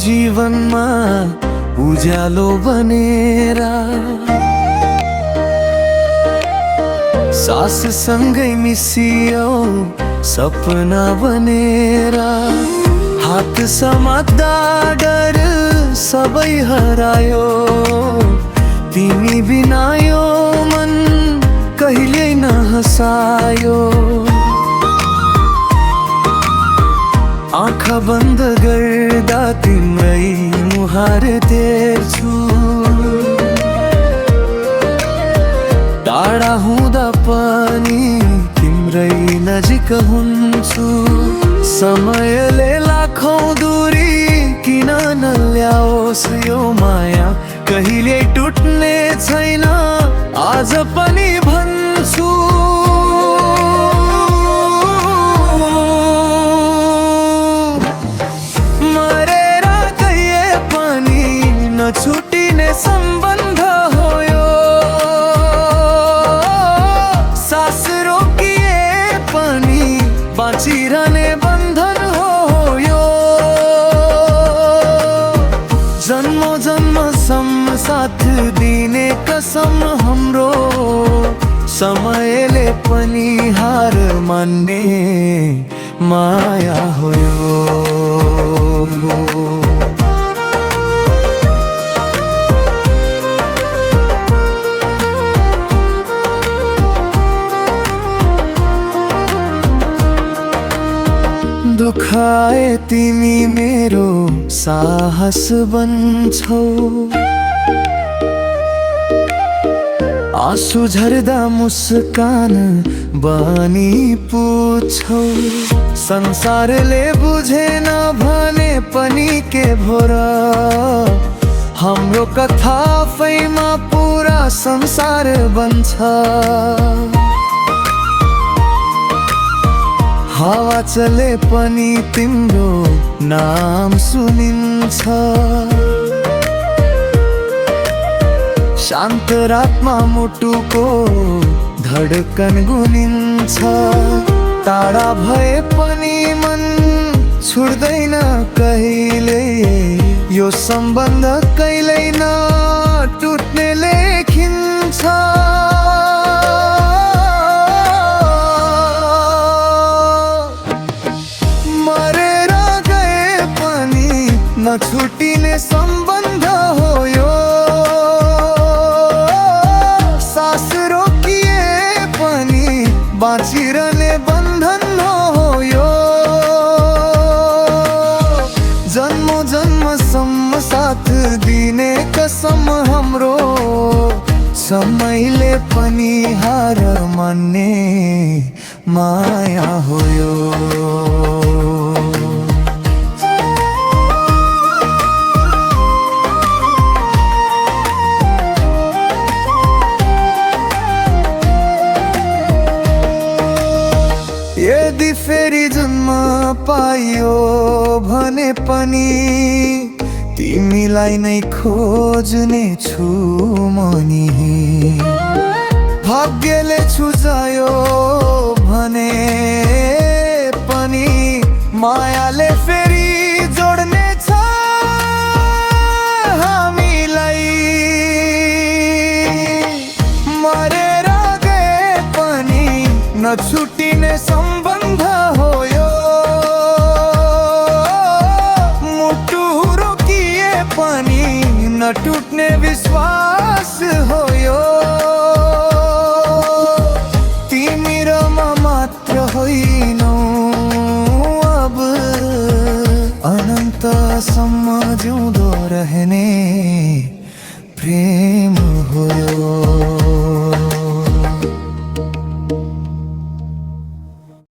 जीवनमा उज्यालो बनेर, साससँगै मिसियो सपना बनेर। हात समात्दा डर सबै हरायो, तिमी बिना यो मन कहिले नहसायो। आँखा बन्द गर्दा तिम्रै मुहार देख्छु, टाढा हुँदा पनि तिम्रै नजिक हुन्छु। समयले लाखौं दूरी किन नल्याओस् यो माया, कहिले टुट्ने छैन आज पनि भन्छु। मरेर गए पनि नछुटिने सम्बन्ध हो यो, सास रोकिए पनि बाँचिरहने बन्धन हो यो। जन्म जन्मसम्म साथ दिने कसम हाम्रो, समयले पनि हार मान्ने माया हो यो। दुखाए तिमी मेरो साहस बन्छौ, आँसु झर्दा मुस्कान बनी पुछौ। संसारले बुझेन भने पनि के भोर, हाम्रो कथा आफैमा पुरा संसार बन्छ। हावा चले पनि तिम्रो नाम सुनिन्छ, शान्त रातमा मुटुको धडकन गुनिन्छ। टाढा भए पनि मन छुट्दैन कहिले, यो सम्बन्ध कहिल्यै नटुट्ने लेखिन्छ। मरेर गए पनि नछुटिने सम्बन्ध हो यो, सास रोकिए पनि बाँचिरहने बन्धन हो यो। जन्म जन्मसम्म साथ दिने कसम हाम्रो, समयले पनि हार मान्ने माया हो यो। यदि फेरि जन्म पाइयो भने पनि तिमीलाई नै खोज्ने छु मनी। भाग्यले छुजायो भने पनि मायाले फेरि जोड्ने छ हामीलाई। मरेर गए पनि नछुटिने सम्बन्ध हो यो, मुटु रोकिए पनि नटुट्ने विश्वास हो यो। तिमी र म मात्र होइनौ अब, अनन्तसम्म जिउँदो